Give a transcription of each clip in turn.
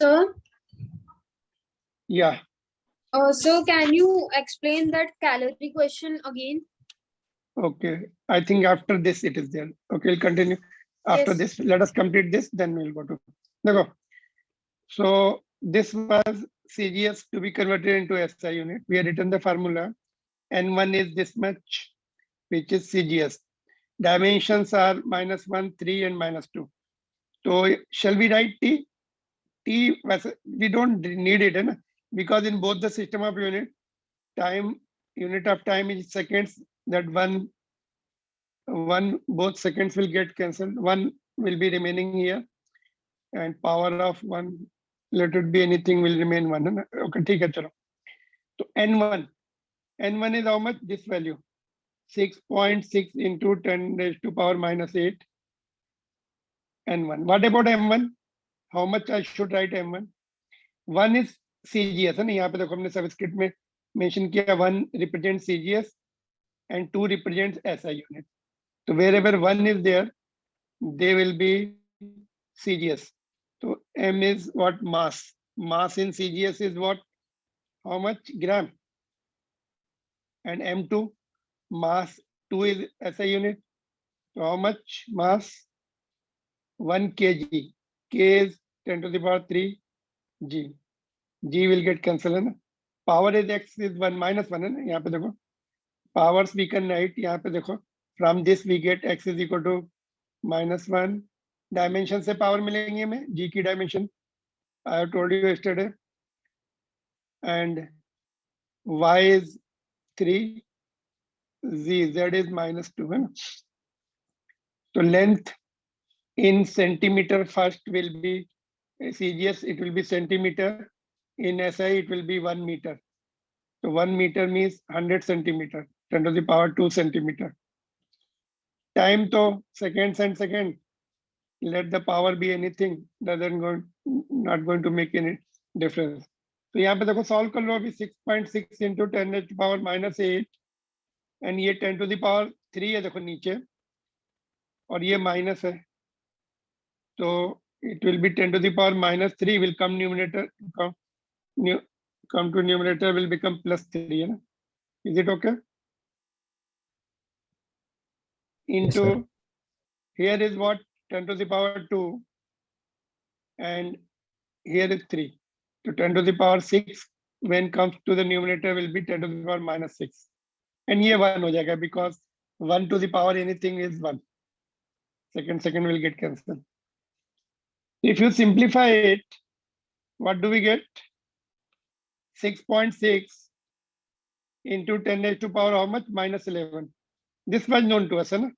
Sir, Yeah. so can you explain that calorie question again? Okay. I think after this it is there. Okay, we'll continue. After Yes. this, let us complete this, then we'll go to. Now go. So this was CGS to be converted into SI unit. We have written the formula. N1 is this much, which is CGS. Dimensions are -1, 3, and -2. So shall we write T? T, we don't need it, na? Because in both the system of unit, time, unit of time is seconds, that both seconds will get cancelled. One will be remaining here, and power of one, let it be anything, will remain one. है ना? Okay, ठीक है चलो. So N1 is how much? This value, 6.6 into 10 raised to power -8. N1. What about M1? How much I should write M1? 1 is CGS है ना, यहाँ पे देखो हमने सबस्क्रिप्ट में मेंशन किया, 1 represents CGS and 2 represents SI unit. So wherever 1 is there, they will be CGS. So M is what? Mass. Mass in CGS is what? How much? Gram. And M2, mass 2 is SI unit. So how much mass? 1 kg. K is 10 to the power 3 G. G will get cancelled है ना. Power is X is 1 -1 है ना. यहाँ पे देखो powers we can write. यहाँ पे देखो from this we get X is equal to -1. Dimension से power मिलेंगे हमें. G की dimension I have told you yesterday. And Y is 3. Z is -2 है ना. So length in centimeter first will be CGS, it will be centimeter. In SI, it will be 1 meter. So 1 meter means 100 centimeter, 10 to the power 2 centimeter. Time to seconds and second. Let the power be anything, not going to make any difference. So यहाँ पे देखो solve कर लो अभी 6.6 into 10 to the power -8 and ये 10 to the power 3 है देखो नीचे और ये माइनस है. So it will be 10 to the power -3 will come numerator, come to numerator will become +3. You know? Is it okay? Into Yes, here is what? 10 to the power 2 and here is 3. So 10 to the power 6 when comes to the numerator will be 10 to the power -6. And here 1 हो जाएगा because 1 to the power anything is 1. Second will get cancelled. If you simplify it, what do we get? 6.6 into 10 raised to power how much? -11. This was known to us, है ना?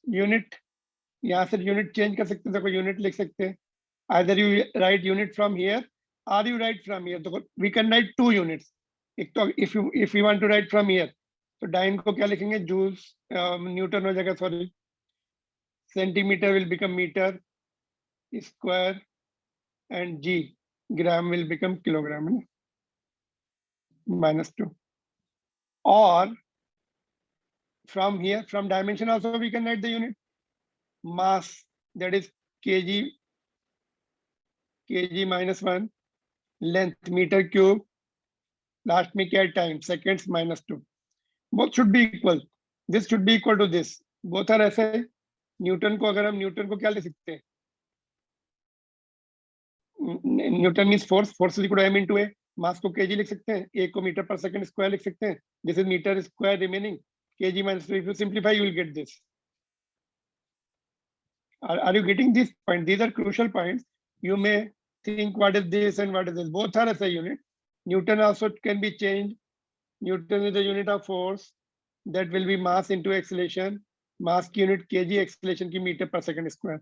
Unit, यहाँ से unit change कर सकते हैं, देखो unit लिख सकते हैं. Either you write unit from here or you write from here. देखो we can write 2 units. एक तो if you want to write from here, तो dyne को क्या लिखेंगे? Joules, Newton हो जाएगा, sorry. Centimeter will become meter, square, and G, gram will become kilogram, है ना? -2. Or from here, from dimension also we can write the unit. Mass, that is kg -1. Length, meter cube. Last में क्या time? Seconds -2. Both should be equal. This should be equal to this. Both are ऐसे. Newton को अगर हम Newton को क्या लिख सकते हैं? Newton means force, force is equal to m into a. Mass को kg लिख सकते हैं, a को मीटर पर सेकंड स्क्वायर लिख सकते हैं. This is metre square remaining, kg -2. If you simplify, you will get this. Are you getting this point? These are crucial points. You may think what is this and what is this. Both are SI unit. Newton also can be changed. Newton is the unit of force. That will be mass into acceleration. Mass की unit kg, acceleration की meter per second square.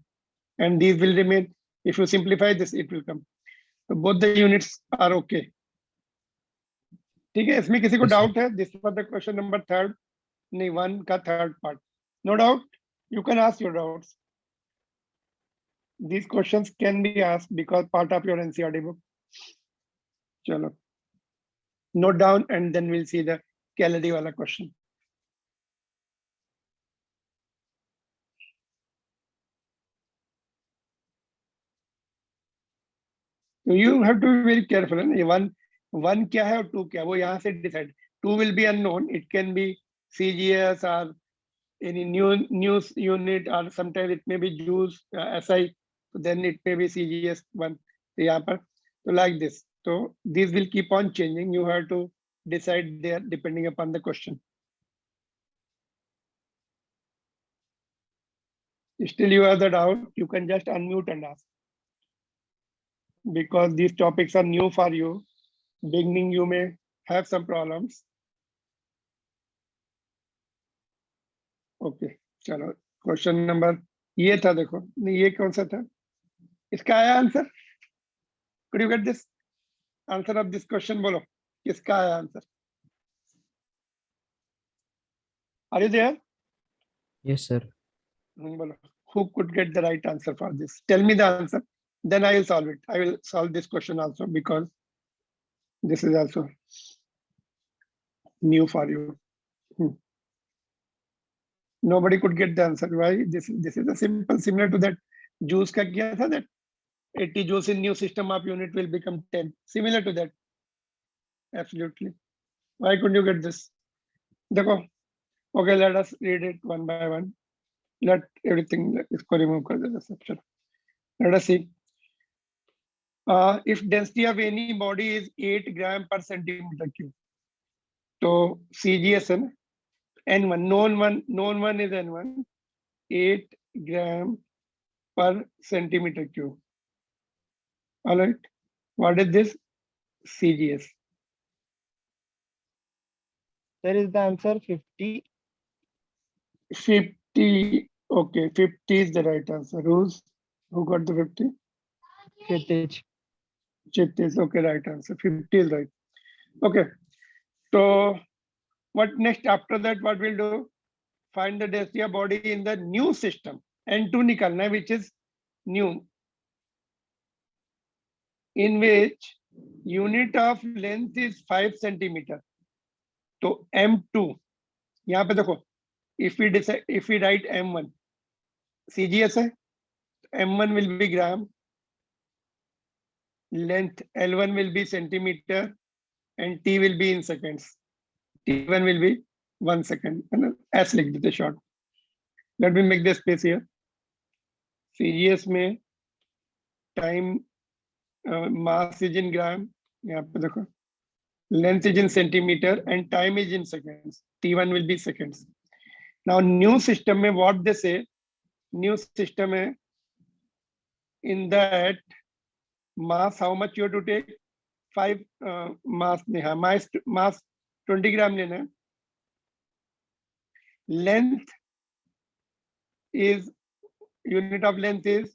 And these will remain. If you simplify this, it will come. So both the units are okay. ठीक है, इसमें किसी को doubt है? This was the question number 3. नहीं, 1 का 3rd part. No doubt. You can ask your doubts. These questions can be asked because part of your NCERT book. Chalo. Note down and then we'll see the calorie wala question. So you have to be very careful. And one क्या है और two क्या है, वो यहाँ से decide. Two will be unknown. It can be CGS or any news unit, or sometimes it may be JUICE, SI. So then it may be CGS one. So यहाँ पर, so like this. So these will keep on changing. You have to decide there depending upon the question. Still you have the doubt, you can just unmute and ask. Because these topics are new for you. Beginning you may have some problems. Okay, चलो question number ये था, देखो नहीं ये कौन सा था, इसका आया answer? Could you get this answer of this question? बोलो किसका आया answer? Are you there? Yes, sir. बोलो, who could get the right answer for this? Tell me the answer, then I will solve it. I will solve this question also, because this is also new for you. Nobody could get the answer. Why? This is a simple, similar to that JUICE का किया था, that 80 joules in new system of unit will become 10. Similar to that. Absolutely. Why couldn't you get this? देखो, okay, let us read it one by one. Let everything, इसको remove कर देते सब, चलो. Let us see. If density of any body is 8 gram per centimeter cube, so CGS है ना, N1, known one is N1, 8 gram per centimeter cube. All right. What is this? CGS. There is the answer 50. 50. Okay, 50 is the right answer. Who got the 50? Kshitij. Chiptis. Okay, right answer. 50 is right. Okay. So what next after that? What we'll do? Find the density of body in the new system. N2 निकालना है, which is new, in which unit of length is 5 centimeter. तो M2 यहाँ पे देखो, if we write M1, CGS है, M1 will be gram, length L1 will be centimeter, and T will be in seconds. T1 will be 1 second. And S लिख देते short. Let me make the space here. CGS में time mass is in gram. यहाँ पे देखो, length is in centimeter and time is in seconds. T1 will be seconds. Now new system में what they say, new system में, in that mass how much you have to take? 5 mass नहीं, हाँ mass 20 gram लेना है. Length is, unit of length is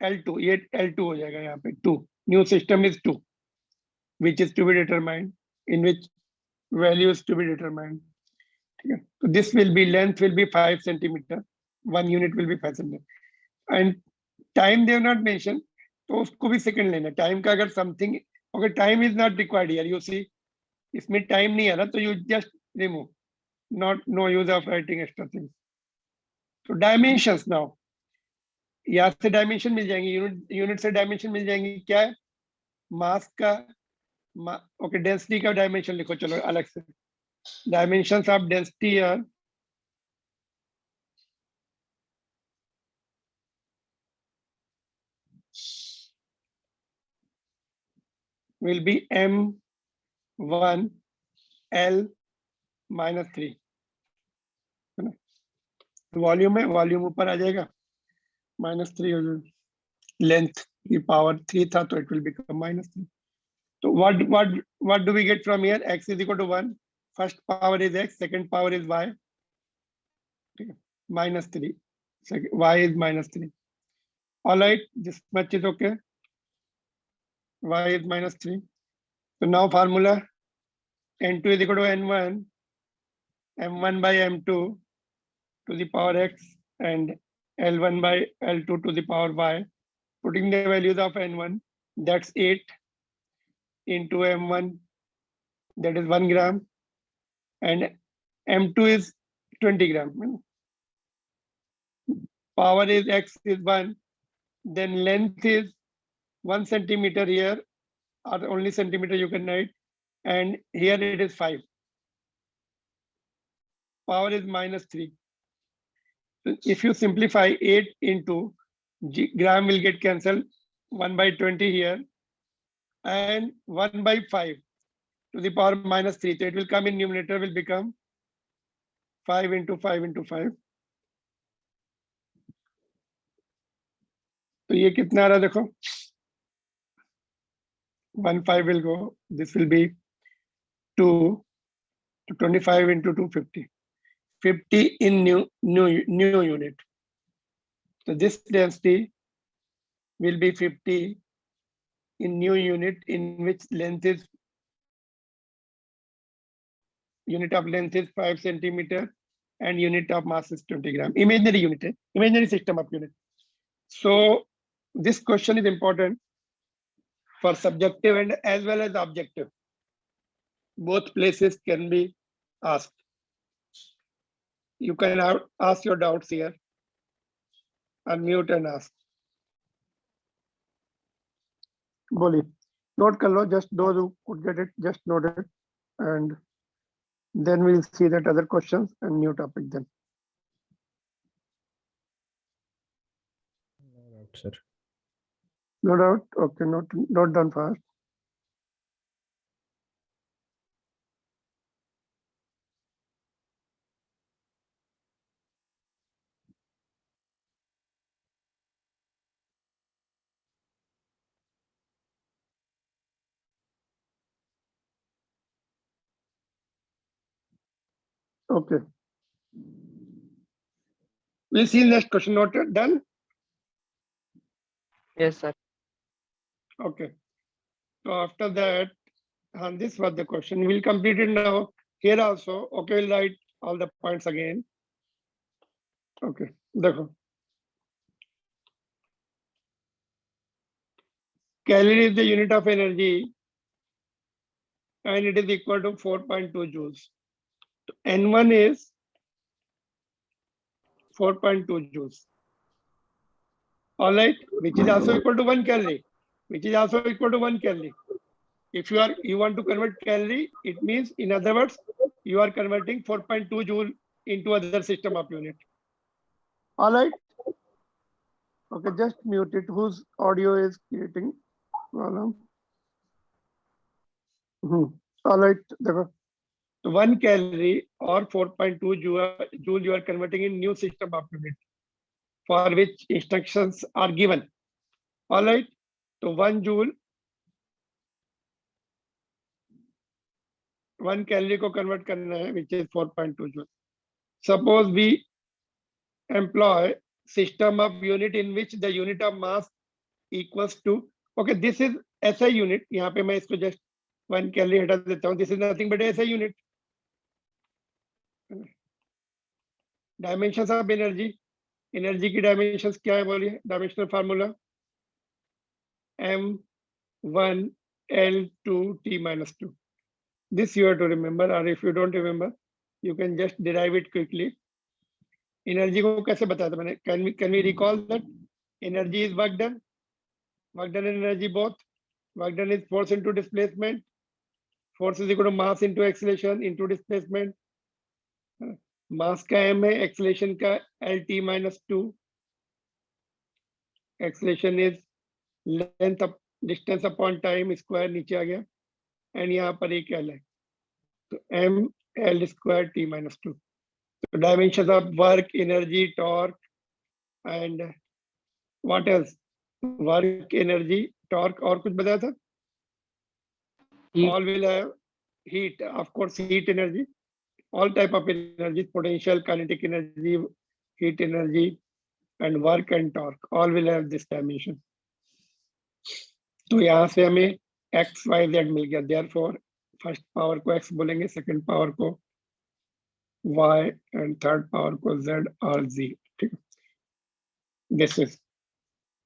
L2. ये L2 हो जाएगा यहाँ पे, 2. New system is 2, which is to be determined, in which value is to be determined. Okay. So this will be, length will be 5 centimeter. 1 unit will be 5 centimeter. And time they have not mentioned, तो उसको भी second लेना. Time का अगर something, okay, time is not required here. You see, इसमें time नहीं आ रहा, तो you just remove. No use of writing extra things. So dimensions now. यहाँ से डायमेंशन मिल जाएंगी, यूनिट से डायमेंशन मिल जाएंगी. क्या है? मास का, ओके, डेंसिटी का डायमेंशन लिखो, चलो अलग से. Dimensions of density are will be M1 L -3. Volume है, वॉल्यूम ऊपर आ जाएगा, -3 हो जाएगा. लेंथ की पावर 3 था, तो इट विल बिकम -3. तो what do we get from here? X is equal to 1. First power is X, second power is Y. -3. Y is -3. All right, this much is okay. Y is -3. So now formula, N2 is equal to N1, M1 by M2 to the power X, and L1 by L2 to the power Y. Putting the values of N1, that's 8 into M1, that is 1 gram, and M2 is 20 gram. Power is X is 1, then length is 1 centimeter here, or only centimeter you can write, and here it is 5. Power is -3. If you simplify 8 into gram will get cancelled, 1/20 here, and 1/5 to the power -3. So it will come in numerator, will become 5 into 5 into 5. तो ये कितना आ रहा देखो, 1/5 will go. This will be 2 to 25 into 250. 50 in new unit. So this density will be 50 in new unit, in which length is, unit of length is 5 centimeter and unit of mass is 20 gram. Imaginary unit, imaginary system of unit. So this question is important for subjective and as well as objective. Both places can be asked. You can ask your doubts here. Unmute and ask. Boli. Note kar lo, just those who could get it, just note it. And then we'll see that other questions and new topic then. No doubt, sir. No doubt. Okay, not done fast. Okay. We'll see next question. Noted. Done. Yes, sir. Okay. So after that, and this was the question. We'll complete it now. Here also. Okay, we'll write all the points again. Okay. देखो. Calorie is the unit of energy and it is equal to 4.2 joules. N1 is 4.2 joules. All right, which is also equal to 1 calorie, which is also equal to 1 calorie. If you want to convert calorie, it means, in other words, you are converting 4.2 joule into other system of unit. All right. Okay, just mute it. Whose audio is creating problem? All right. So 1 calorie or 4.2 joule you are converting in new system of unit, for which instructions are given. All right. So 1 joule, 1 calorie को convert करना है, which is 4.2 joule. Suppose we employ system of unit in which the unit of mass equals to, okay, this is SI unit. यहाँ पे मैं इसको just 1 calorie हटा देता हूँ. This is nothing but SI unit. Dimensions of energy. Energy की dimensions क्या है बोलिए? Dimensional formula M1 L2 T minus 2. This you have to remember, or if you don't remember, you can just derive it quickly. Energy को कैसे बताया था मैंने? Can we recall that? Energy is work done. Work done and energy both. Work done is force into displacement. Force is equal to mass into acceleration into displacement. Mass का m है, acceleration का LT minus 2. Acceleration is length of distance upon time square, नीचे आ गया. And यहाँ पर एक L है. So m L square T minus 2. So dimensions of work, energy, torque, and what else? Work, energy, torque, और कुछ बताया था? Heat. All will have heat, of course, heat energy, all type of energy, potential, kinetic energy, heat energy, and work and torque, all will have this dimension. तो यहाँ से हमें x, y, z मिल गया. Therefore, first power को x बोलेंगे, second power को y, and third power को z or z. ठीक है. This is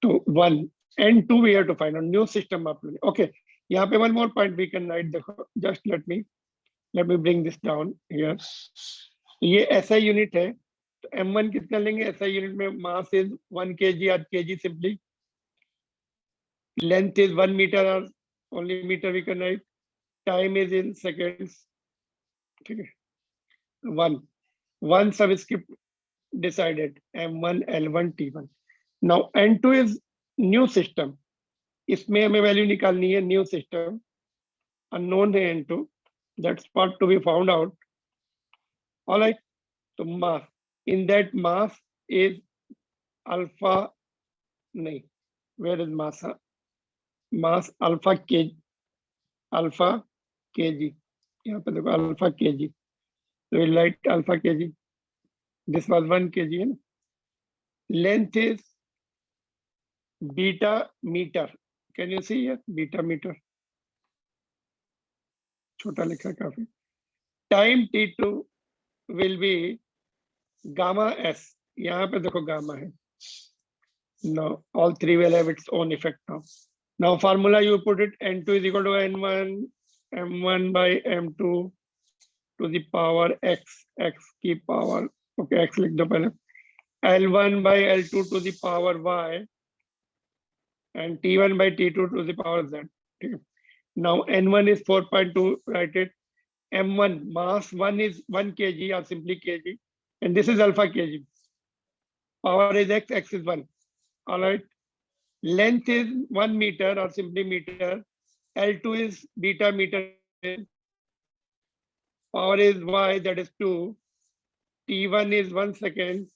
to 1 and 2 we have to find a new system of unit. Okay. यहाँ पे one more point we can write. देखो, just let me bring this down here. ये SI unit है. तो M1 कितना लेंगे? SI unit में mass is 1 kg or kg simply. length is 1 meter, or only meter we can write. Time is in seconds. Okay. One subscript decided, M1, L1, T1. Now N2 is new system. इसमें हमें value निकालनी है, new system, unknown है N2, that's what to be found out. All right, so mass, in that mass is alpha, nahi, where is mass? Mass alpha kg, यहाँ पे देखो alpha kg, so we'll write alpha kg, this was 1 kg है ना. Length is beta meter, can you see here, beta meter, छोटा लिखा है काफी. Time T2 will be gamma s, यहाँ पे देखो gamma है. Now all three will have its own effect now. Now formula you put it, N2 is equal to N1, M1 by M2 to the power x, x की power, okay, x लिख दो पहले, L1 by L2 to the power y, and T1 by T2 to the power z. Okay. Now N1 is 4.2, write it. M1 mass 1 is 1 kg, or simply kg, and this is alpha kg. Power is x, x is 1. All right. Length is 1 meter, or simply meter. L2 is beta meter. Power is y, that is 2. T1 is 1 second,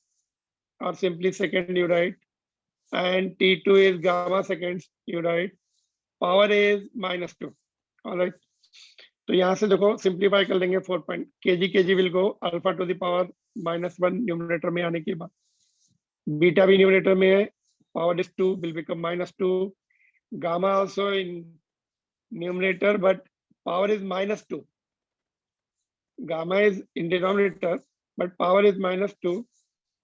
or simply second you write. And T2 is gamma seconds, you write. Power is -2. All right. तो यहाँ से देखो simplify कर लेंगे 4 point, kg will go alpha two the power -1 numerator में आने के बाद, बीटा भी न्यूमरेटर में है, power is 2 will become -2, gamma also in numerator but power is -2, gamma is in denominator but power is -2,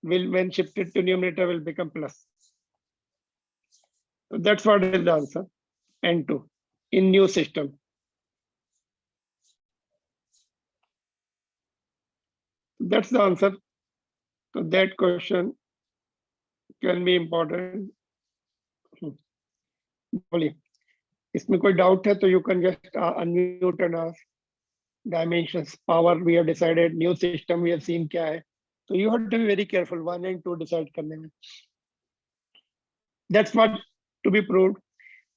will when shifted to numerator will become plus. So that's what is the answer, N2 in new system. That's the answer. So that question can be important. बोलिए, इसमें कोई doubt है तो you can just unmute and ask. Dimensions, power we have decided, new system we have seen क्या है, so you have to be very careful 1 and 2 decide करने में. That's what to be proved.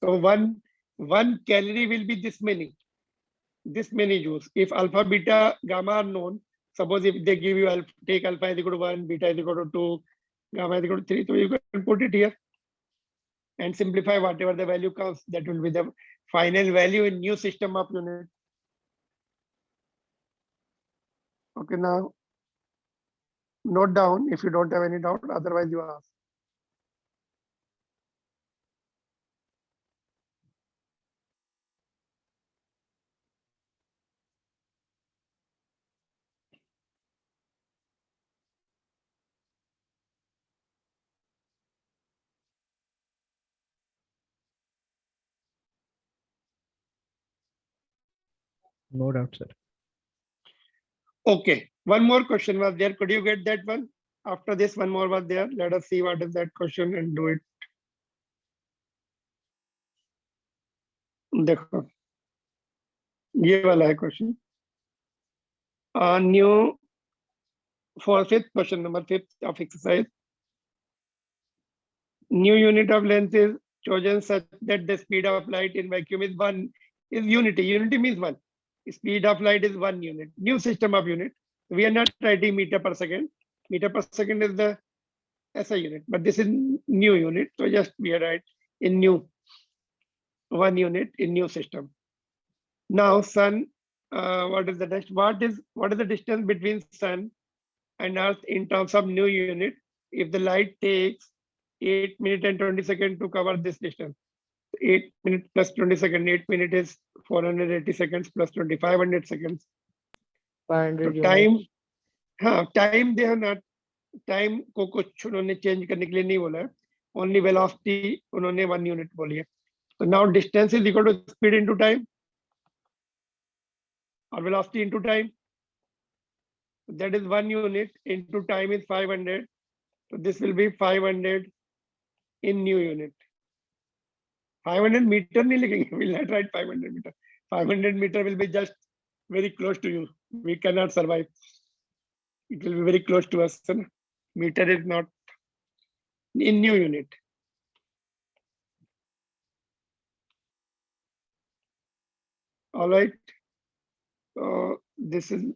So one calorie will be this many joules. If alpha, beta, gamma are known, suppose if they give you alpha, take alpha is equal to 1, beta is equal to 2, gamma is equal to 3, so you can put it here and simplify whatever the value comes, that will be the final value in new system of unit. Okay, now note down if you don't have any doubt, otherwise you ask. No doubt, sir. Okay, one more question was there. Could you get that one? After this, one more was there. Let us see what is that question and do it. देखो, ये वाला है question. New for fifth question, number 5 of exercise. New unit of length is chosen such that the speed of light in vacuum is 1, is unity. Unity means 1. Speed of light is 1 unit. New system of unit. We are not writing meter per second. Meter per second is the SI unit, but this is new unit. So just we are right in new 1 unit in new system. Now sun, what is the next? What is the distance between sun and earth in terms of new unit? If the light takes 8 minutes and 20 seconds to cover this distance, 8 minutes plus 20 seconds, 8 minutes is 480 seconds plus 2500 seconds. 500 तो time, हाँ time दे ना, time को कुछ उन्होंने change करने के लिए नहीं बोला है, ओनली वेलोसिटी उन्होंने 1 यूनिट बोली है. तो now distance is equal to speed into time और velocity into time, that is 1 unit into time is 500, so this will be 500 in new unit, 500 meter नहीं लिखेंगे, will not write 500 meter. 500 meter will be just very close to you. We cannot survive. It will be very close to us. है ना? Meter is not in new unit. All right. So this is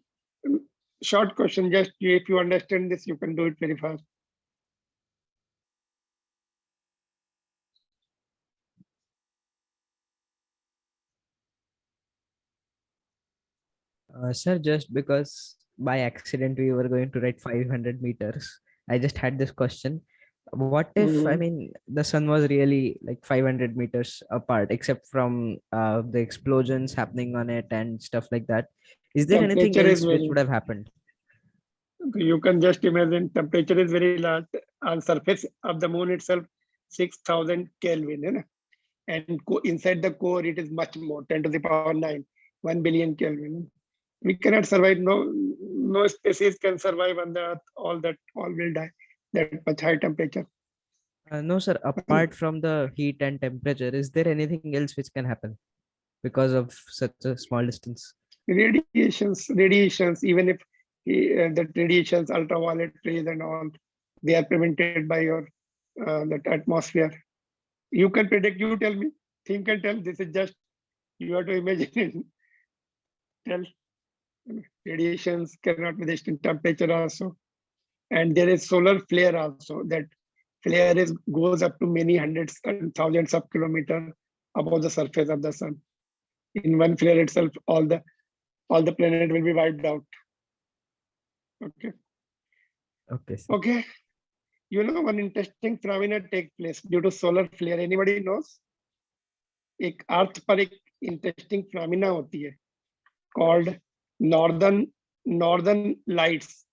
short question. Just if you understand this, you can do it very fast. Sir, just because by accident we were going to write 500 meters, I just had this question. What if, I Mhm. mean, the sun was really like 500 meters apart, except from the explosions happening on it and stuff like that? Is there anything Temperature is else which very. would have happened? You can just imagine temperature is very large on surface of the moon itself, 6,000 Kelvin, है ना? And inside the core it is much more, 10 to the power 9, 1 billion Kelvin. We cannot survive. No species can survive on the earth. All will die. That much high temperature. No, sir, apart from the heat and temperature, is there anything else which can happen because of such a small distance? Radiations, even if that radiations, ultraviolet rays and all, they are prevented by your that atmosphere. You can predict, you tell me, think and tell. This is just, you have to imagine. Tell. Radiations cannot withstand temperature also. And there is solar flare also. That flare goes up to many hundreds and thousands of kilometers above the surface of the sun. In one flare itself, all the planet will be wiped out. Okay. Okay, sir. Okay. You know, one interesting phenomena take place due to solar flare. Anybody knows? एक अर्थ पर एक interesting phenomena होती है called northern lights,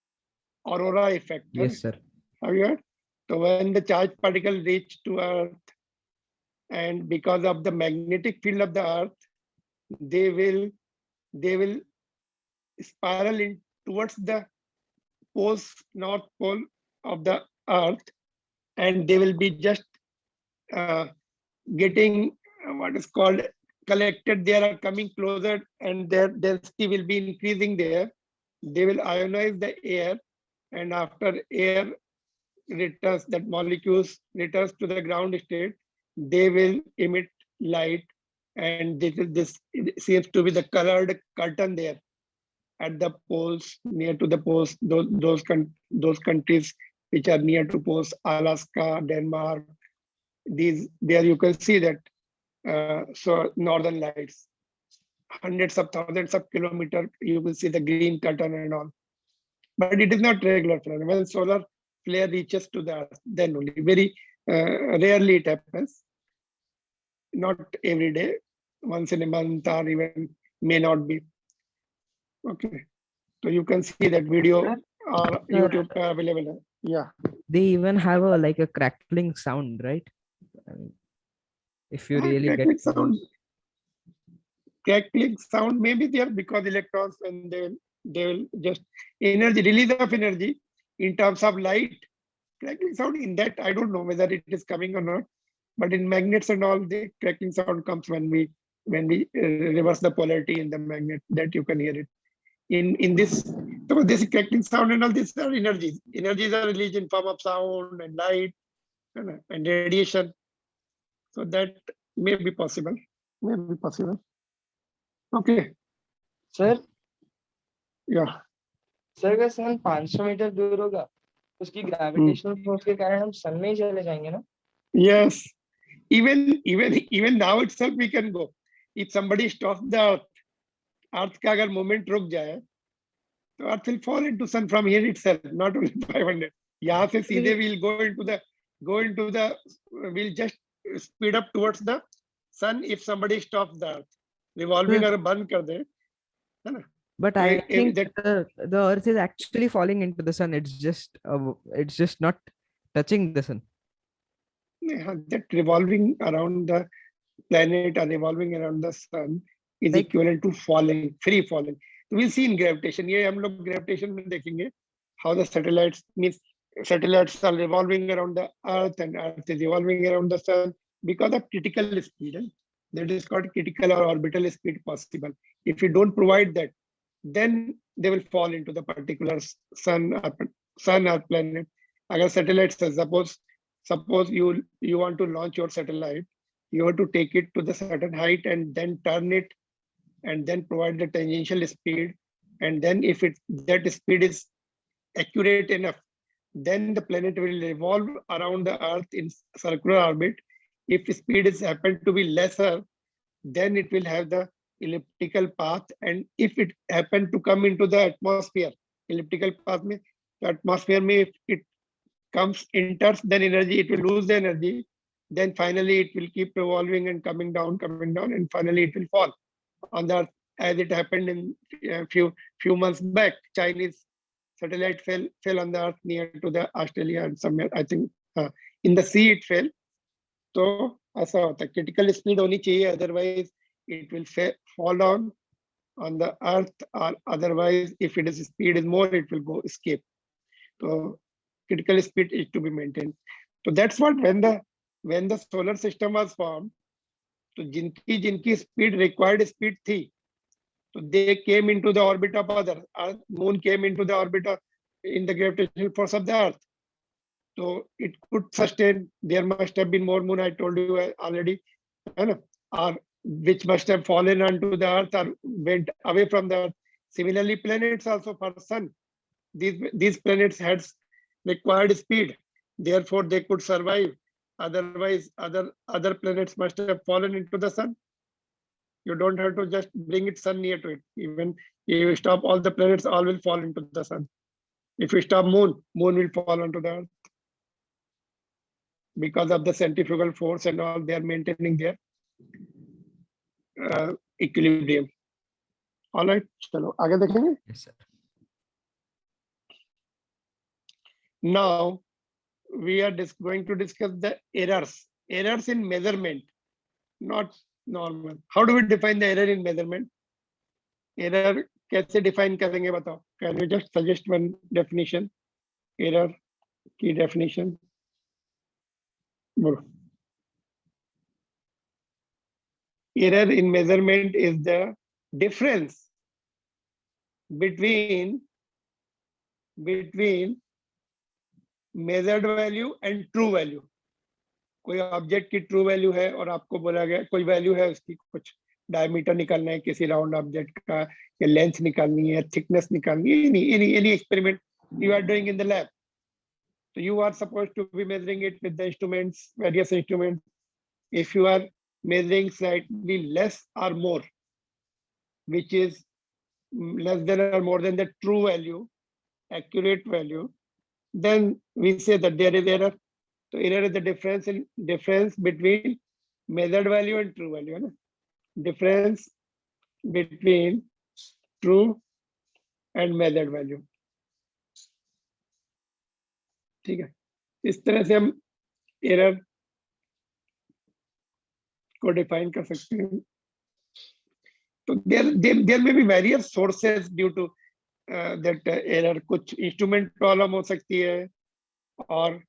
aurora effect. Yes, sir. Have you heard? So when the charged particle reach to Earth, and because of the magnetic field of the Earth, they will spiral in towards the north pole of the Earth, and they will be just getting what is called collected. They are coming closer, and their density will be increasing there. They will ionize the air, and after air returns, that molecules returns to the ground state, they will emit light, and this seems to be the colored curtain there at the poles, near to the poles, those countries which are near to poles, Alaska, Denmark. There you can see that so northern lights, hundreds of thousands of kilometers, you will see the green curtain and all. But it is not regular phenomenon. When solar flare reaches to the Earth, then only very rarely it happens. Not every day, once in a month, or even may not be. Okay, so you can see that video or YouTube available. Yeah, They even have a like a crackling sound, right? I mean, if you really get crackling sound may be there because electrons, when they will just energy, release of energy in terms of light. Crackling sound in that, I don't know whether it is coming or not, but in magnets and all, the crackling sound comes when we reverse the polarity in the magnet, that you can hear it. In this, so this crackling sound and all these are energies. Energies are released in form of sound and light and radiation. So that may be possible. May be possible. Okay. Sir Yeah. Sir अगर सन 500 metre दूर होगा उसकी gravitational force के कारण हम सन में ही चले जाएंगे ना? Yes. Even now itself we can go. If somebody stops the Earth का अगर movement रुक जाए, तो Earth will fall into sun from here itself, not only 500. यहाँ से सीधे we'll just speed up towards the sun if somebody stops the Earth. Revolving अगर बंद कर दे, है ना? But I think that the Earth is actually falling into the sun. It's just not touching the sun. that revolving around the planet or revolving around the sun is Like- equivalent to falling, free falling. So we'll see in gravitation. ये हम लोग gravitation में देखेंगे how the satellites are revolving around the Earth and Earth is revolving around the sun. because of critical speed. That is called critical or orbital speed possible. If you don't provide that, then they will fall into the particular sun or planet. Agar satellites, suppose you want to launch your satellite, you have to take it to the certain height and then turn it and then provide the tangential speed. And then if that speed is accurate enough, then the planet will revolve around the Earth in circular orbit. If speed is happen to be lesser, then it will have the elliptical path. And if it happen to come into the atmosphere, elliptical path mein, the atmosphere mein, if it comes, enters, then energy, it will lose the energy. Then finally it will keep revolving and coming down, and finally it will fall on the Earth, as it happened in a few months back. Chinese satellite fell on the Earth near to the Australia and somewhere, I think in the sea it fell. So ऐसा होता है, critical speed होनी चाहिए, otherwise it will fall down on the Earth, or otherwise if its speed is more, it will go escape. So critical speed is to be maintained. So that's what when the solar system was formed, तो जिनकी speed required speed थी, so they came into the orbit of other. Moon came into the orbit in the gravitational force of the Earth. So it could sustain. There must have been more moon, I told you already, or which must have fallen onto the Earth or went away from the Earth. Similarly, planets also for sun. These planets had required speed, therefore they could survive. Otherwise, other planets must have fallen into the sun. You don't have to just bring its sun near to it. Even if you stop all the planets, all will fall into the sun. If you stop moon will fall onto the Earth. Because of the centrifugal force and all, they are maintaining their equilibrium. All right, chalo, आगे देखेंगे. Yes, sir. Now we are going to discuss the errors in measurement, not normal. How do we define the error in measurement? Error कैसे define करेंगे बताओ? Can you just suggest one definition? Error key definition. Error in measurement is the difference between measured value and true value. कोई object की true value है और आपको बोला गया कोई वैल्यू है, उसकी कुछ डायमीटर निकालना है किसी राउंड ऑब्जेक्ट का, या लेंथ निकालनी है, थिकनेस निकालनी है, any experiment you are doing in the lab. So you are supposed to be measuring it with the instruments, various instruments. If you are measuring slightly less or more, which is less than or more than the true value, accurate value, then we say that there is error. So error is the difference between measured value and true value. Right? Difference between true and measured value. ठीक है, इस तरह से हम error को define कर सकते हैं. तो there may be various sources due to that error. कुछ instrument problem हो सकती है, और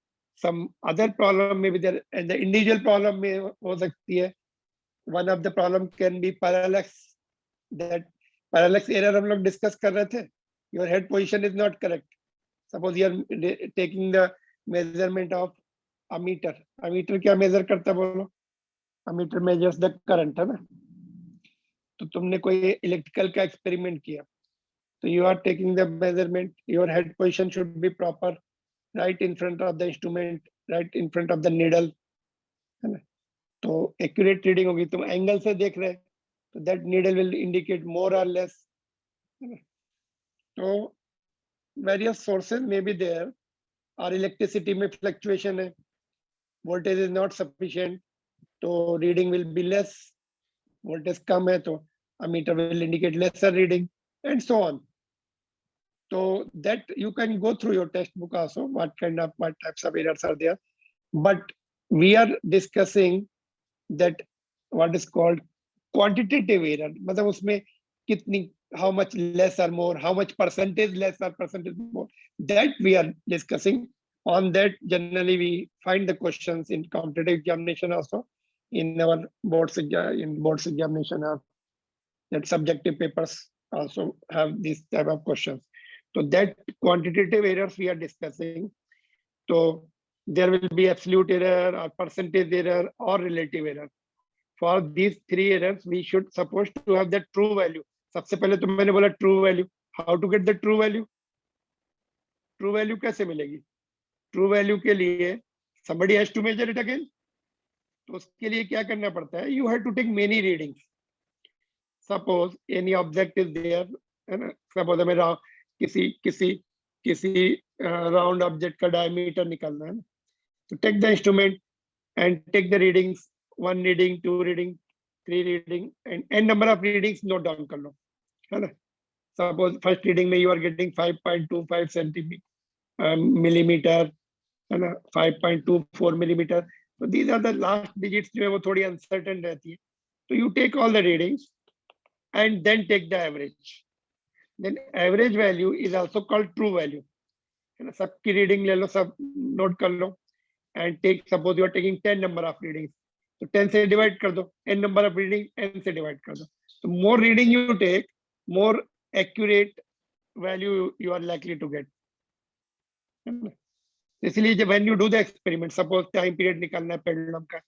some other problem may be there, and the individual problem में हो सकती है. One of the problem can be parallax. That parallax error हम लोग discuss कर रहे थे. Your head position is not correct. Suppose you are taking the measurement of ammeter. Ammeter क्या measure करता है बोलो? Ammeter measures the current, है ना? तो तुमने कोई इलेक्ट्रिकल का एक्सपेरिमेंट किया, तो you are taking the measurement. Your head position should be proper, right in front of the instrument, right in front of the needle, है ना? तो accurate reading होगी. तुम एंगल से देख रहे, तो that needle will indicate more or less. तो various sources may be there. और electricity में fluctuation है, voltage is not sufficient, तो reading will be less. Voltage कम है, तो ammeter will indicate lesser reading, and so on. So that you can go through your textbook also, what types of errors are there. But we are discussing that what is called quantitative error. मतलब उसमें कितनी, how much less or more, how much percentage less or percentage more, that we are discussing. On that, generally we find the questions in competitive examination also. in our boards examination, or that subjective papers also have this type of questions. So that quantitative errors we are discussing. So there will be absolute error or percentage error or relative error. For these three errors, we should supposed to have the true value. सबसे पहले तो मैंने बोला true value. How to get the true value? True value कैसे मिलेगी? True value के लिए somebody has to measure it again. तो उसके लिए क्या करना पड़ता है? You have to take many readings. Suppose any object is there, है ना? Suppose हमें किसी round object का diameter निकालना है ना? So take the instrument and take the readings, 1 reading, 2 reading, 3 reading, and n number of readings note down कर लो, है ना? Suppose first reading में you are getting 5.25 millimeter, है ना? 5.24 millimeter. So these are the last digits जो है वो थोड़ी uncertain रहती है. So you take all the readings and then take the average. Then average value is also called true value. है ना? सबकी reading ले लो, सब note कर लो, and take, suppose you are taking 10 number of readings. So 10 से divide कर दो, n number of reading n से divide कर दो. So more reading you take, more accurate value you are likely to get. इसलिए जब when you do the experiment, suppose time period निकालना है pendulum का,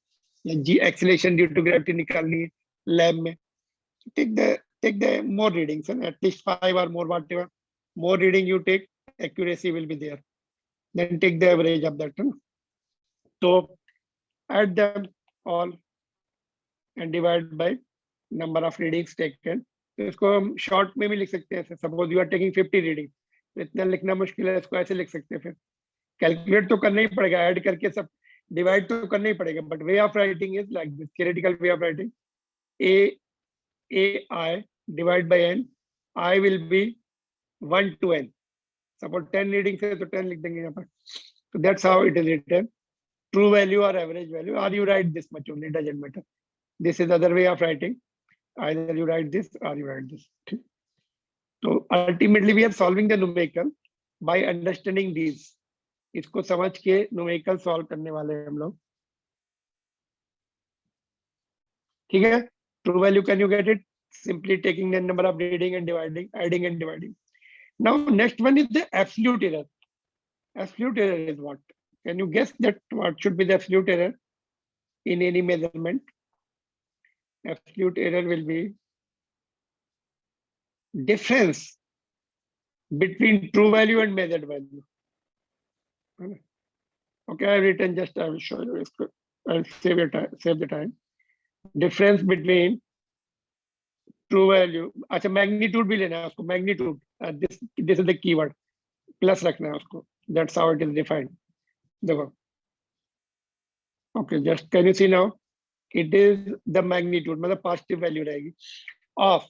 या g acceleration due to gravity निकालनी है lab में, take the more readings, and at least 5 or more, whatever more reading you take, accuracy will be there. Then take the average of that. So add them all and divide by number of readings taken. तो इसको हम short में भी लिख सकते हैं. Suppose you are taking 50 readings, तो इतना लिखना मुश्किल है, इसको ऐसे लिख सकते हैं. फिर कैलकुलेट तो करना ही पड़ेगा, ऐड करके सब डिवाइड तो करना ही पड़ेगा. But way of writing is like this, theoretical way of writing, a I divide by n, I will be 1 to n. Suppose 10 readings है तो 10 लिख देंगे यहाँ पर. So that's how it is written. True value or average value, or you write this much only, doesn't matter. This is other way of writing. Either you write this or you write this. So ultimately we are solving the numerical by understanding these. इसको समझ के numerical solve करने वाले हैं हम लोग. ठीक है? True value, can you get it? Simply taking the number of reading and dividing, adding and dividing. Now next one is the absolute error. Absolute error is what? Can you guess that what should be the absolute error in any measurement? Absolute error will be difference between true value and measured value. Okay, I've written, just I will show you. I'll save your time, save the time. Difference between true value. अच्छा, magnitude भी लेना है उसको, magnitude. This is the keyword. Plus रखना है उसको. That's how it is defined. देखो. Okay, just can you see now? It is the magnitude, मतलब positive value रहेगी of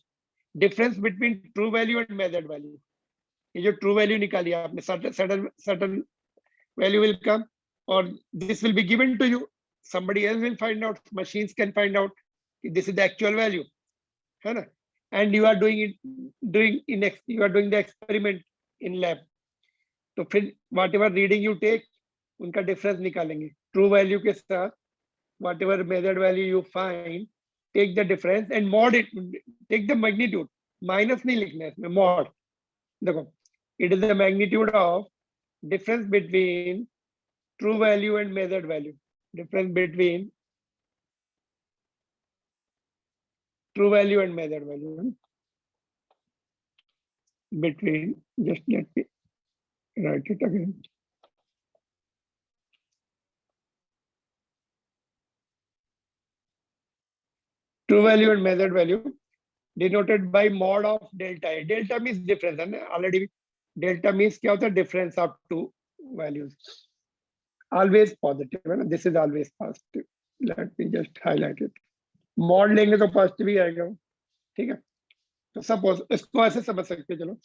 difference between true value and measured value. ये जो true value निकाली आपने, certain value will come, or this will be given to you. Somebody else will find out. Machines can find out this is the actual value, है ना? And you are doing the experiment in lab. तो फिर whatever reading you take, उनका difference निकालेंगे. True value के साथ whatever measured value you find, take the difference and mod it. Take the magnitude. Minus नहीं लिखना है इसमें, mod. देखो, it is the magnitude of difference between true value and measured value. Difference between true value and measured value. Between, just let me write it again. True value and measured value denoted by mod of delta A. Delta means difference, and already delta means क्या होता है? Difference of two values. Always positive, and this is always positive. Let me just highlight it. Mod लेंगे तो positive ही आएगा, ठीक है? तो suppose इसको ऐसे समझ सकते, चलो.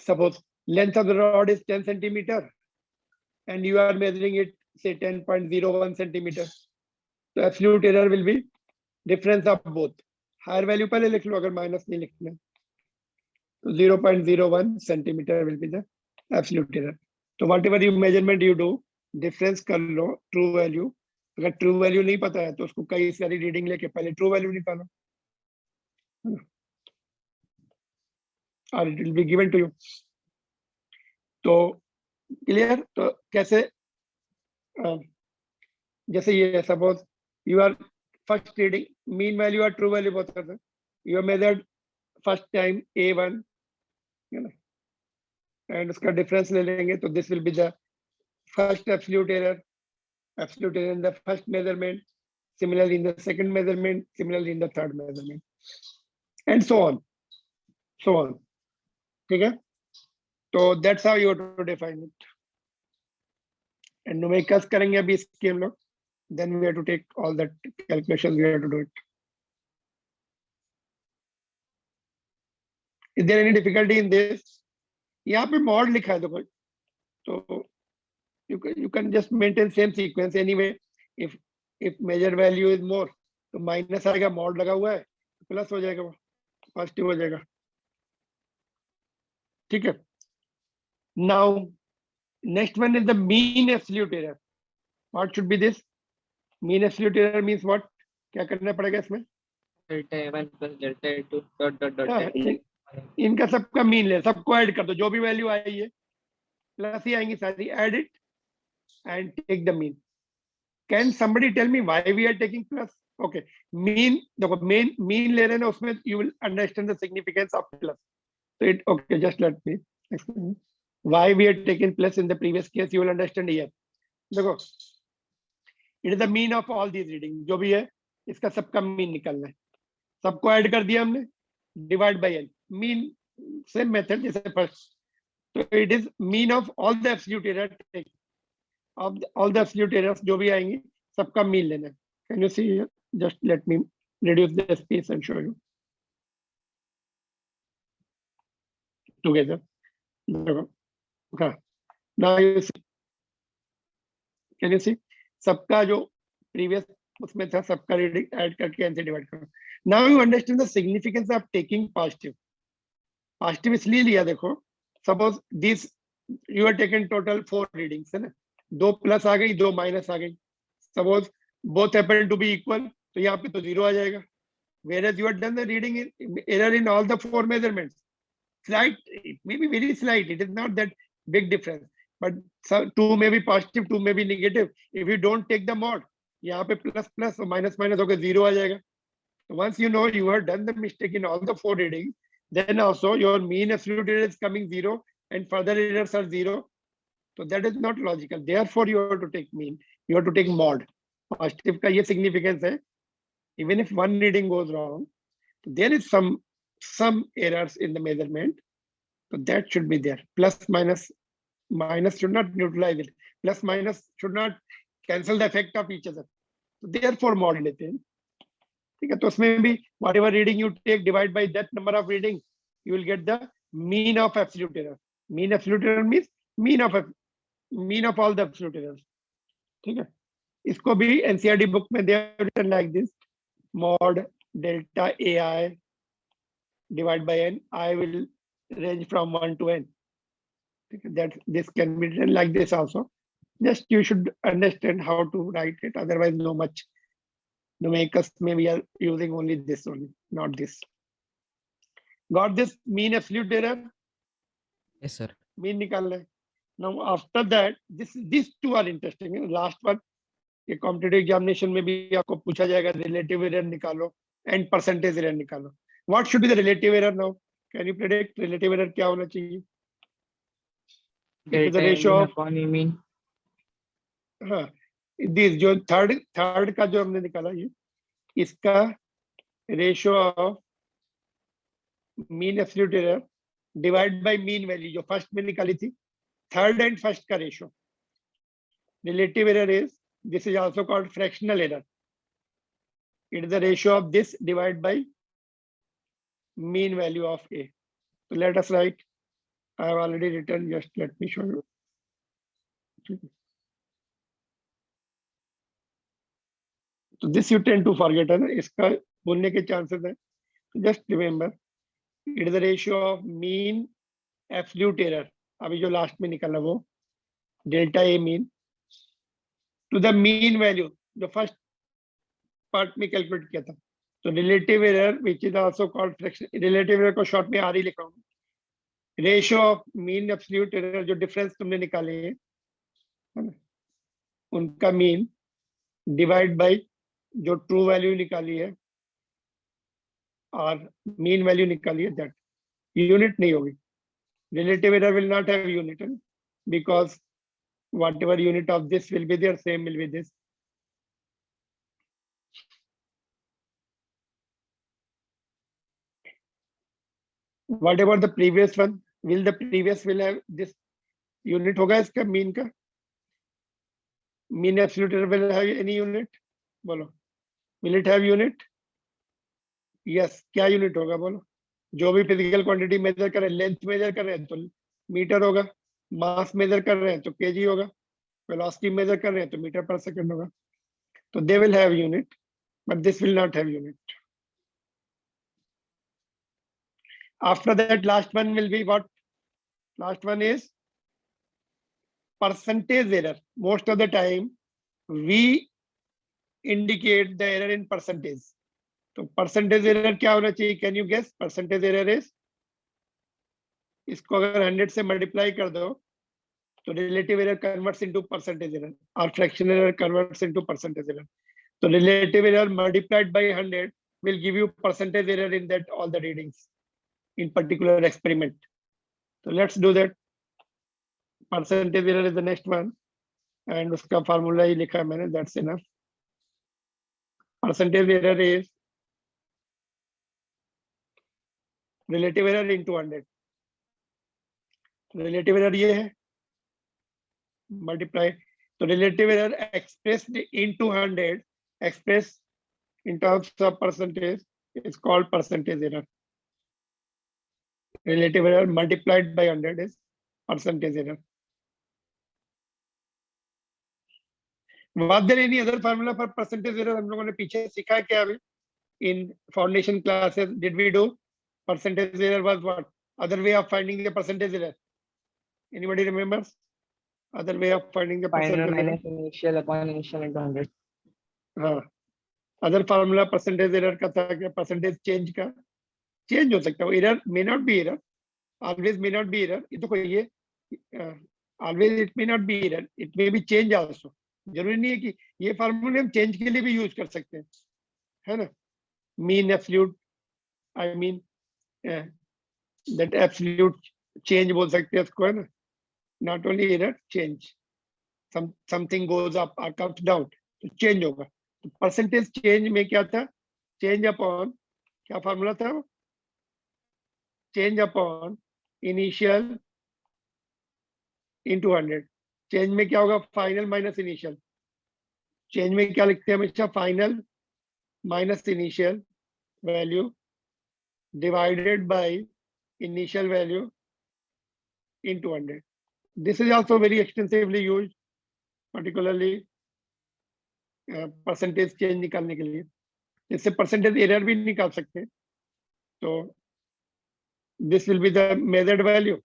Suppose length of the rod is 10 centimeter, and you are measuring it, say 10.01 centimeter. So absolute error will be difference of both. Higher value पहले लिख लो अगर minus नहीं लिखना. So 0.01 centimeter will be the absolute error. So whatever you measurement you do, difference कर लो, true value, अगर true value नहीं पता है तो उसको कई सारी रीडिंग लेके पहले ट्रू वैल्यू निकालो, और it will be given to you. तो क्लियर? तो कैसे, जैसे ये suppose you are first reading mean value और ट्रू वैल्यू बोथ करते हैं, you measured first time A1, है ना, एंड उसका डिफरेंस ले लेंगे तो this will be the first absolute error in the first measurement, similarly in the second measurement, similarly in the third measurement, and so on, so on. ठीक है? तो that's how you have to define it. And numericals करेंगे अभी इसके हम लोग, then we have to take all that calculations, we have to do it. Is there any difficulty in this? यहाँ पे mod लिखा है देखो, तो you can just maintain same sequence anyway. If measure value is more, तो minus आएगा, mod लगा हुआ है, प्लस हो जाएगा, वो पॉजिटिव हो जाएगा। ठीक है? Now next one is the mean absolute error. What should be this? Mean absolute error means what? क्या करना पड़ेगा इसमें? Delta A1 plus delta A2 dot dot dot हाँ, इनका सबका मीन ले, सबको ऐड कर दो, जो भी वैल्यू आई है प्लस ही आएंगी सारी, add it and take the mean. Can somebody tell me why we are taking plus? Okay, mean, the mean ले रहे हैं ना, उसमें you will understand the significance of plus. So it, okay, just let me explain why we are taking plus in the previous case. You will understand here. देखो, it is the mean of all these readings. जो भी है, इसका सबका mean निकालना है. सबको add कर दिया हमने, divide by n. Mean same method जैसे first. So it is mean of all the absolute error take. Of all the absolute errors जो भी आएंगी सबका मीन लेना है. Can you see here? Just let me reduce the space and show you together. हाँ, now you see. Can you see? सबका जो previous उसमें था सबका रीडिंग ऐड करके n से डिवाइड करो. Now you understand the significance of taking positive. Positive इसलिए लिया, देखो, suppose this you are taken total 4 readings, है ना, 2 प्लस आ गई, 2 माइनस आ गई. Suppose both happen to be equal, तो यहाँ पे तो 0 आ जाएगा. Whereas you have done the reading error in all the 4 measurements. Slight, it may be very slight. It is not that big difference. But 2 may be positive, 2 may be negative. If you don't take the mod, यहाँ पे plus plus और minus minus होकर 0 आ जाएगा. Once you know you have done the mistake in all the 4 readings, then also your mean absolute error is coming 0 and further errors are 0. So that is not logical. Therefore, you have to take mean. You have to take mod. Positive का ये significance है. Even if one reading goes wrong, there is some errors in the measurement. So that should be there. Plus minus should not neutralize it. Plus minus should not cancel the effect of each other. So therefore, mod लेते हैं. ठीक है? तो उसमें भी whatever reading you take, divide by that number of readings, you will get the mean of absolute error. Mean absolute error means mean of all the absolute errors. ठीक है? इसको भी NCERT book में they have written like this: mod delta AI divide by n. I will range from 1 to n. That this can be written like this also. Just you should understand how to write it. Otherwise, no much. Numericals may we are using only this only, not this. Got this mean absolute error? Yes, sir. Mean निकालना है. Now after that, these two are interesting. Last one, ये competitive examination में भी आपको पूछा जाएगा, relative error निकालो and percentage error निकालो. What should be the relative error now? Can you predict relative error क्या होना चाहिए? Delta ratio of, upon mean. हाँ, दिस जो थर्ड का जो हमने निकाला, ये इसका ratio of mean absolute error divide by mean value जो फर्स्ट में निकाली थी, थर्ड एंड फर्स्ट का ratio. Relative error is, this is also called fractional error. It is the ratio of this divided by mean value of A. So let us write. I have already written, just let me show you. So this you tend to forget, है ना, इसका भूलने के chances है. Just remember, it is the ratio of mean absolute error. अभी जो last में निकला वो delta A mean to the mean value. जो फर्स्ट पार्ट में कैलकुलेट किया था। तो relative error which is also called fraction, relative error को शॉर्ट में आर ही लिखा हूँ। Ratio of mean absolute error, जो डिफरेंस तुमने निकाले है ना, उनका मीन डिवाइड बाय जो ट्रू वैल्यू निकाली है और मीन वैल्यू निकाली है, दैट यूनिट नहीं होगी। Relative error will not have unit because whatever unit of this will be there, same will be this. Whatever the previous one, will the previous will have this unit होगा इसका mean का? Mean absolute error will have any unit? बोलो, will it have unit? Yes, क्या unit होगा बोलो? जो भी physical quantity major कर रहे हैं, लेंथ मेजर कर रहे हैं तो मीटर होगा, मास मेजर कर रहे हैं तो केजी होगा, वेलोसिटी मेजर कर रहे हैं तो मीटर पर सेकंड होगा। तो they will have unit, but this will not have unit. After that, last one will be what? Last one is percentage error. Most of the time, we indicate the error in percentage. तो percentage error क्या होना चाहिए? Can you guess? Percentage error is, इसको अगर 100 से multiply कर दो तो relative error converts into percentage error और fraction error converts into percentage error. So relative error multiplied by 100 will give you percentage error in that all the readings in particular experiment. So let's do that. Percentage error is the next one, and उसका formula ही लिखा है मैंने, that's enough. Percentage error is relative error into 100. Relative error ये है, multiply. So relative error expressed into 100, expressed in terms of percentage, is called percentage error. Relative error multiplied by 100 is percentage error. Was there any other formula for percentage error? हम लोगों ने पीछे सीखा है क्या अभी? In foundation classes, did we do? Percentage error was what? Other way of finding the percentage error. Anybody remembers? Other way of finding the Final percentage error. minus initial upon initial into 100. हाँ. Other formula percentage error का था क्या? Percentage change का change हो सकता है. Error may not be error. Always may not be error. ये तो कोई ये always it may not be error. It may be change also. जरूरी नहीं है कि ये फार्मूले हम चेंज के लिए भी यूज कर सकते हैं, है ना? Mean absolute, I mean that absolute change बोल सकते हैं इसको, है ना? Not only error, change, something goes up और कम्स डाउन तो चेंज होगा। तो परसेंटेज चेंज में क्या था? चेंज अपॉन, क्या फार्मूला था वो? Change upon initial into 100। Change में क्या होगा? Final minus initial. चेंज में क्या लिखते हैं हमेशा? Final minus initial value divided by initial value into 100. This is also very extensively used, particularly percentage change निकालने के लिए। इससे percentage error भी निकाल सकते हैं। तो this will be the measured value.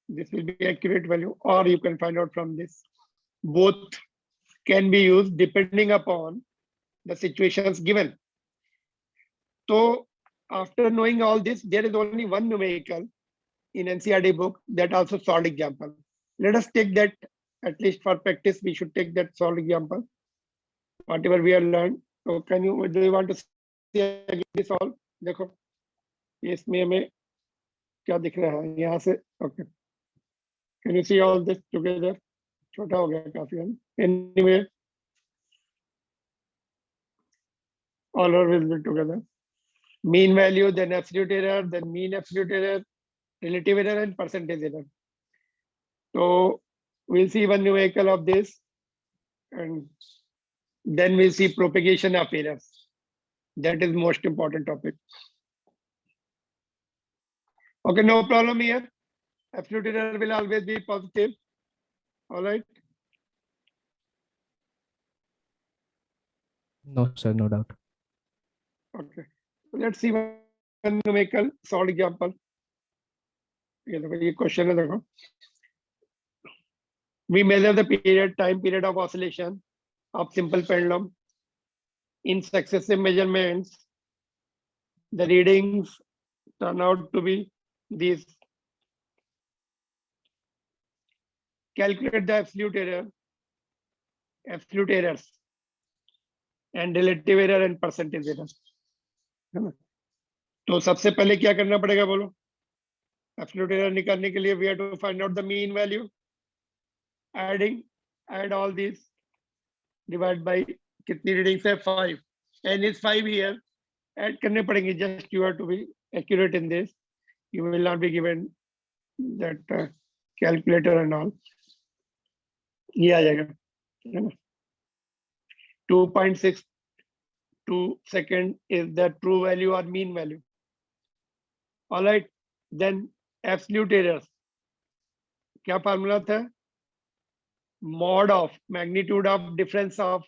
This will be accurate value, or you can find out from this. Both can be used depending upon the situations given. So after knowing all this, there is only one numerical in NCERT book that also solved example. Let us take that, at least for practice, we should take that solved example. Whatever we have learned. So can you, do you want to see again this all? देखो, इसमें हमें क्या दिख रहा है यहाँ से? Okay. Can you see all this together? छोटा हो गया काफी है। Anyway, all are will be together. Mean value, then absolute error, then mean absolute error, relative error, and percentage error. So we'll see one numerical of this, and then we'll see propagation of errors. That is most important topic. Okay, no problem here. Absolute error will always be positive. All right. No, sir, no doubt. Okay. So let's see one numerical solid example. ये देखो, ये question है, देखो। We measure the time period of oscillation of simple pendulum. In successive measurements, the readings turn out to be these. Calculate the absolute error, absolute errors, and relative error and percentage error. है ना? तो सबसे पहले क्या करना पड़ेगा बोलो? Absolute error निकालने के लिए we have to find out the mean value. Add all these, divide by कितनी readings है 5, n is 5 here. Add करने पड़ेंगे. Just you have to be accurate in this. You will not be given that calculator and all. ये आ जाएगा, है ना? 2.62 second is the true value or mean value. All right, then absolute errors. क्या formula था? Mod of magnitude of difference of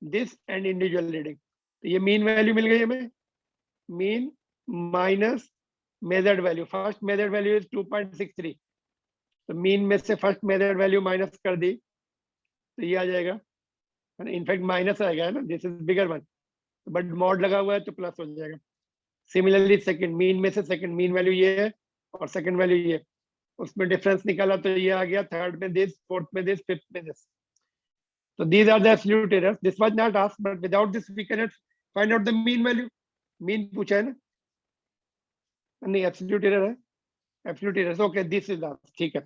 this and individual reading. तो ये mean value मिल गई हमें. Mean minus measured value. First measured value is 2.63. तो mean में से first measured value minus कर दी, तो ये आ जाएगा. इनफैक्ट माइनस आएगा, है ना? This is bigger one, but mod लगा हुआ है तो प्लस हो जाएगा. सिमिलरली सेकंड, मीन में से सेकंड मीन वैल्यू ये है और सेकंड वैल्यू ये, उसमें डिफरेंस निकाला तो ये आ गया. थर्ड में दिस, फोर्थ में दिस, फिफ्थ में दिस. तो these are the absolute errors. This was not asked, but without this we can find out the mean value. Mean पूछा है ना? नहीं, एब्सोल्यूट एरर है. Absolute errors, okay, this is asked, ठीक है.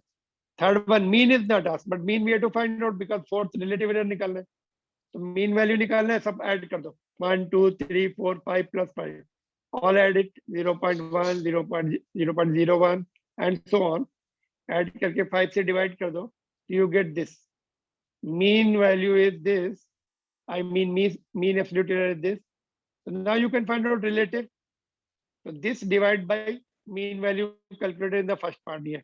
Third one mean is not asked, but mean we have to find out because fourth relative error निकालना है. तो मीन वैल्यू निकालना है, सब ऐड कर दो. 1 2 3 4 5 plus 5, all add it. 0.1 0.01 and so on. Add करके 5 से डिवाइड कर दो, you get this. Mean value is this, I mean mean absolute error is this. So now you can find out relative. So this divide by mean value calculated in the first part here.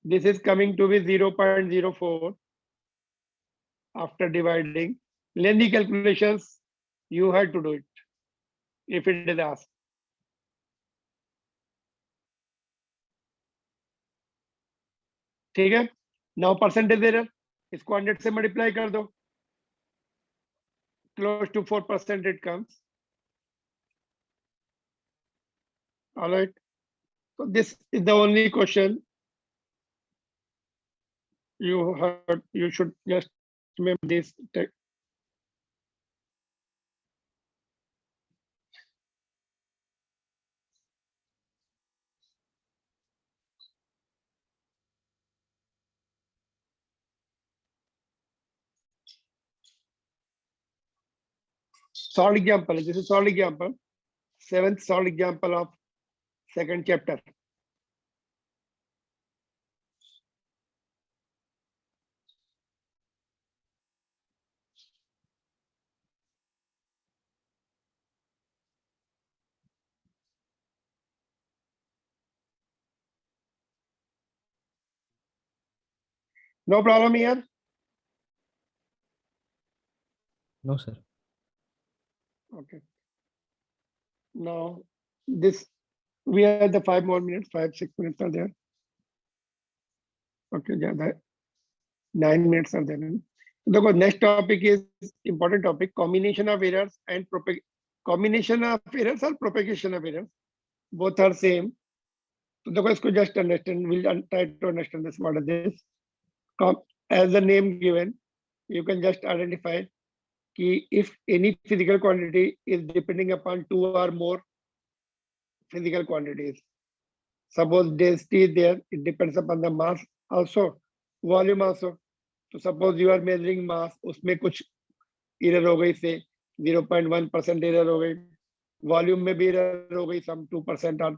This is coming to be 0.04. After dividing, lengthy calculations, you have to do it if it is asked. ठीक है. Now percentage error, इसको 100 से multiply कर दो, close to 4% it comes. All right. So this is the only question you heard. You should just remember this. Solid example. This is solid example. 7th solid example of 2nd chapter. No problem here. No, sir. Okay. Now this, we have the 5 more minutes, 5-6 minutes are there. Okay, yeah, that 9 minutes are there. The next topic is important topic: combination of errors and combination of errors or propagation of errors. Both are same. So the question just understand. We'll try to understand this. What is this? As the name given, you can just identify कि if any physical quantity is depending upon 2 or more physical quantities. Suppose density is there, it depends upon the mass also, volume also. So suppose you are measuring mass, उसमें कुछ error हो गई से 0.1% error हो गई, volume में भी error हो गई some 2% or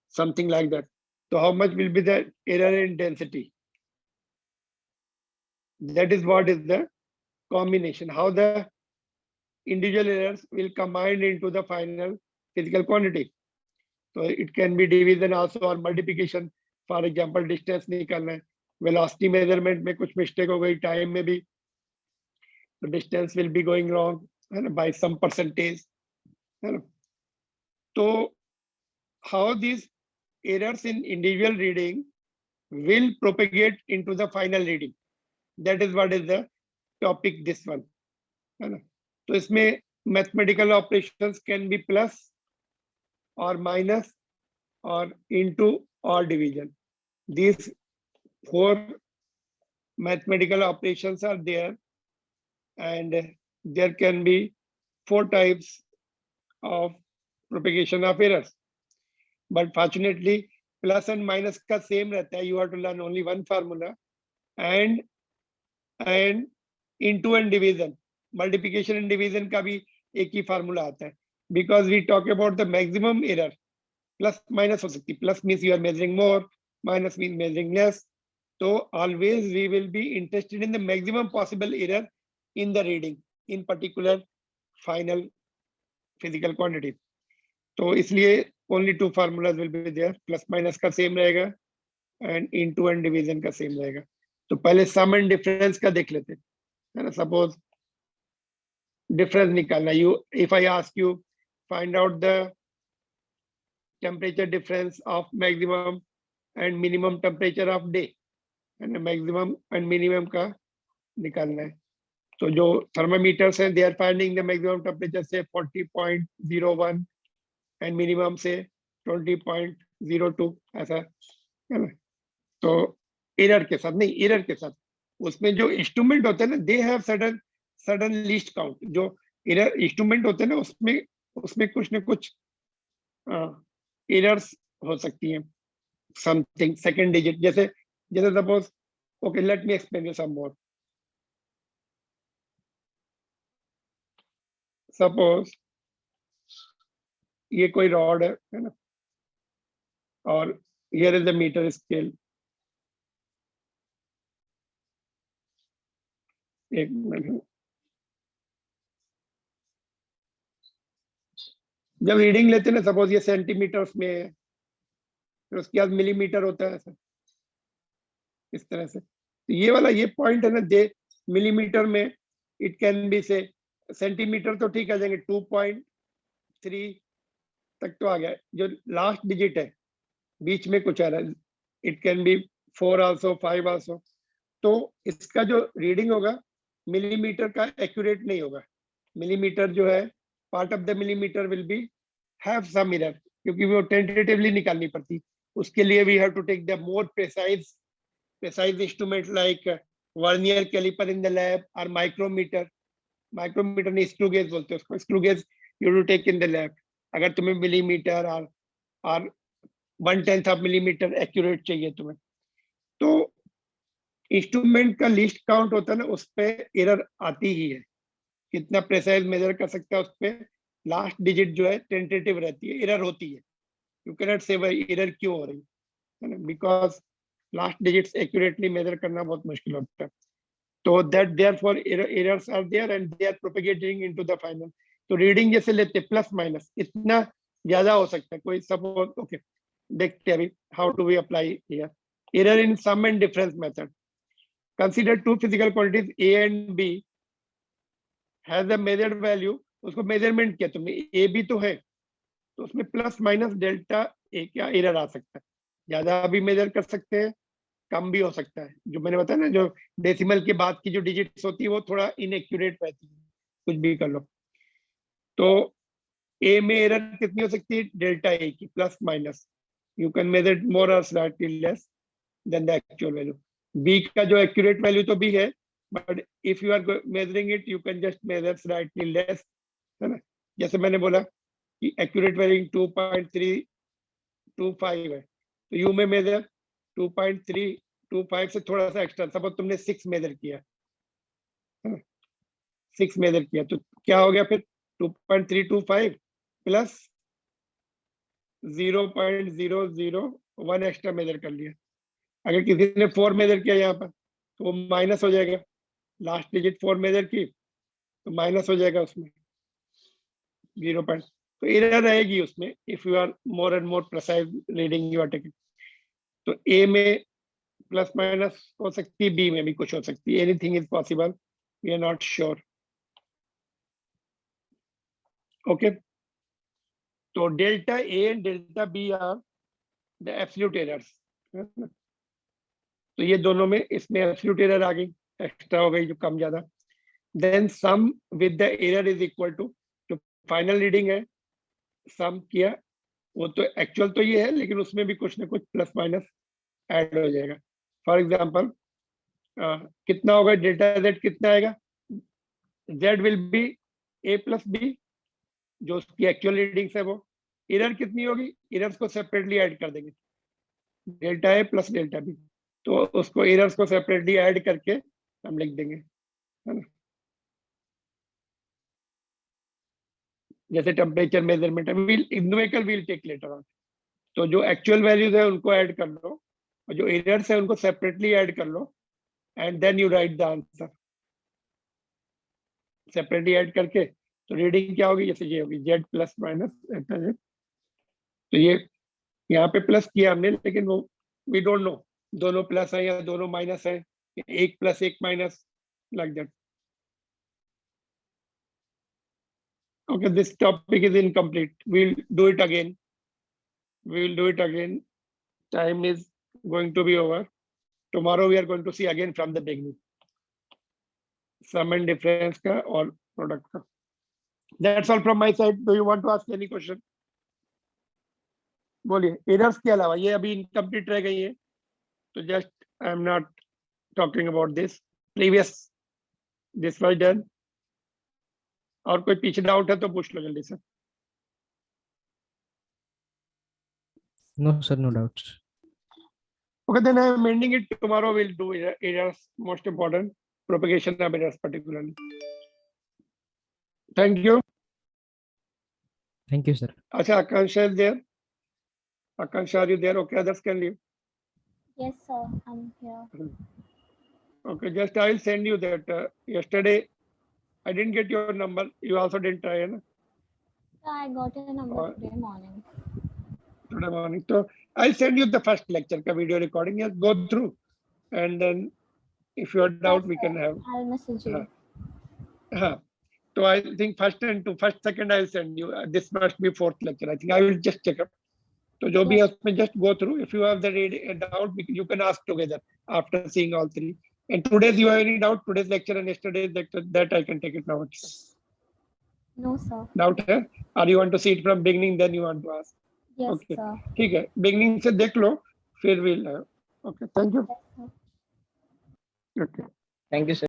something like that. So how much will be the error in density? That is what is the combination, how the individual errors will combine into the final physical quantity. So it can be division also or multiplication. For example, distance निकालना है, velocity measurement में कुछ mistake हो गई, time में भी, the distance will be going wrong by some percentage. So how these errors in individual reading will propagate into the final reading, that is what is the topic this one, है ना। तो इसमें mathematical operations can be plus और minus और into और division. These 4 mathematical operations are there, and there can be 4 types of propagation of errors. But fortunately, plus and minus का same रहता है. You have to learn only one formula, and into and division, multiplication and division का भी एक ही formula आता है. Because we talk about the maximum error, plus minus हो सकती. Plus means you are measuring more, minus means measuring less. So always we will be interested in the maximum possible error in the reading, in particular final physical quantity. तो इसलिए only 2 formulas will be there. Plus minus का same रहेगा and into and division का same रहेगा. तो पहले sum and difference का देख लेते हैं ना. Suppose difference निकालना. If I ask you find out the temperature difference of maximum and minimum temperature of day, and maximum and minimum का निकालना है. तो जो thermometers हैं, they are finding the maximum temperature से 40.01 and minimum से 20.02, ऐसा है ना. तो error के साथ नहीं, error के साथ उसमें जो instrument होते हैं ना, they have certain least count. जो error instrument होते हैं ना, उसमें कुछ न कुछ errors हो सकती हैं. Something second digit, जैसे suppose, okay, let me explain you some more. Suppose ये कोई rod है ना, और here is the meter scale. एक मिनट. जब रीडिंग लेते हैं ना, सपोज ये सेंटीमीटर्स में है, फिर उसके बाद मिलीमीटर होता है ऐसा, इस तरह से. तो ये वाला ये पॉइंट है ना, दे मिलीमीटर में इट कैन बी से, सेंटीमीटर तो ठीक आ जाएंगे 2.3 तक तो आ गया. जो लास्ट डिजिट है बीच में कुछ आ रहा है, it can be 4 also, 5 also. तो इसका जो रीडिंग होगा मिलीमीटर का एक्यूरेट नहीं होगा. मिलीमीटर जो है, part of the millimetre will be have some error, क्योंकि वो टेंटेटिवली निकालनी पड़ती. उसके लिए we have to take the more precise instrument like vernier caliper in the lab or micrometer नहीं, screw gauge बोलते हैं उसको. screw gauge you to take in the lab. अगर तुम्हें मिलीमीटर और 1/10 of millimeter एक्यूरेट चाहिए तुम्हें, तो इंस्ट्रूमेंट का लिस्ट काउंट होता है ना, उस पे एरर आती ही है. कितना प्रेसाइज मेजर कर सकता है, उस पे लास्ट डिजिट जो है टेंटेटिव रहती है, एरर होती है. यू कैन नॉट से भाई एरर क्यों हो रही है ना, because last digits accurately measure करना बहुत मुश्किल होता है. तो that therefore errors are there and they are propagating into the final. तो रीडिंग जैसे लेते प्लस माइनस इतना ज्यादा हो सकता है. कोई सपोज, ओके, देखते हैं अभी how do we apply here. Error in sum and difference method. Consider 2 physical quantities A and B has a measured value. उसको मेजरमेंट किया तुमने, A भी तो है, तो उसमें प्लस माइनस डेल्टा A क्या एरर आ सकता है. ज्यादा भी मेजर कर सकते हैं, कम भी हो सकता है. जो मैंने बताया ना, जो डेसिमल के बाद की जो डिजिट्स होती है वो थोड़ा इनएक्यूरेट रहती है, कुछ भी कर लो. तो A में एरर कितनी हो सकती है, डेल्टा A की, plus minus. You can measure more और slightly less than the actual value. B का जो एक्यूरेट वैल्यू तो भी है, but if you are measuring it you can just measure slightly less, है ना. जैसे मैंने बोला कि एक्यूरेट वैल्यू 2.325 है, तो यू में मेजर 2.325 से थोड़ा सा एक्स्ट्रा. सपोज तुमने 6 मेजर किया, है ना, 6 मेजर किया, तो क्या हो गया फिर 2.325 प्लस 0.001 एक्स्ट्रा मेजर कर लिया. अगर किसी ने 4 मेजर किया यहाँ पर, तो वो माइनस हो जाएगा. लास्ट डिजिट 4 मेजर की तो माइनस हो जाएगा उसमें 0. तो एरर रहेगी उसमें if you are more and more precise reading you are taking. तो A में प्लस माइनस हो सकती है, B में भी कुछ हो सकती है. Anything is possible, we are not sure. Okay, तो डेल्टा A एंड delta B are the absolute errors. तो ये दोनों में इसमें एब्सोल्यूट एरर आ गई, एक्स्ट्रा हो गई जो कम ज्यादा. then sum with the error is equal to, जो फाइनल रीडिंग है सम किया वो तो एक्चुअल तो ये है, लेकिन उसमें भी कुछ ना कुछ प्लस माइनस ऐड हो जाएगा. फॉर एग्जांपल कितना होगा डेल्टा जेड, कितना आएगा, Z will be A plus B, जो उसकी एक्चुअल रीडिंग्स है वो. एरर कितनी होगी, एरर्स को सेपरेटली ऐड कर देंगे, delta A plus delta B, तो उसको एरर्स को सेपरेटली ऐड करके हम लिख देंगे, है ना. जैसे टेम्परेचर मेजरमेंट है, numerical will take later on. तो जो एक्चुअल वैल्यूज है उनको ऐड कर लो और जो एरर्स है उनको सेपरेटली ऐड कर लो and then you write the answer. Separately add करके तो रीडिंग क्या होगी, जैसे ये होगी Z plus minus delta Z. तो ये यहाँ पे प्लस किया हमने, लेकिन वो वी डोंट नो दोनों प्लस है या दोनों माइनस है, एक प्लस एक minus, like that. Okay, this topic is incomplete. We'll do it again. We will do it again. Time is going to be over. Tomorrow we are going to see again from the beginning. Sum and difference ka or product ka. That's all from my side. Do you want to ask any question? बोलिए. Errors के अलावा ये अभी incomplete रह गई है, तो just I am not talking about this. Previous, this was done. और कोई पीछे डाउट है तो पूछ लो जल्दी से. No, sir, no doubts. Okay, then I am ending it. Tomorrow we'll do errors, most important, propagation of errors particularly. Thank you. Thank you, sir. Acha, Akansha is there. Akansha, are you there? Okay, others can leave. Yes, sir. I'm here. Okay, just I'll send you that. Yesterday, I didn't get your number. You also didn't try, na? I got your number Or- today morning. Today morning. So I'll send you the first lecture ka video recording. Just go through, and then if you are doubt, we can have. I'll message you. Huh. So I think first and to first second I'll send you. This must be fourth lecture. I think I will just check up. So जो भी है उसमें just go through. If you have the doubt, you can ask together after seeing all three. And today's you have any doubt? Today's lecture and yesterday's lecture, that I can take it now. No, sir. Doubt है? Or you want to see it from beginning, then you want to ask? Yes, Okay. sir. ठीक है. Beginning से देख लो, फिर we'll have. Okay. Thank you. Yes, sir. Okay. Thank you, sir.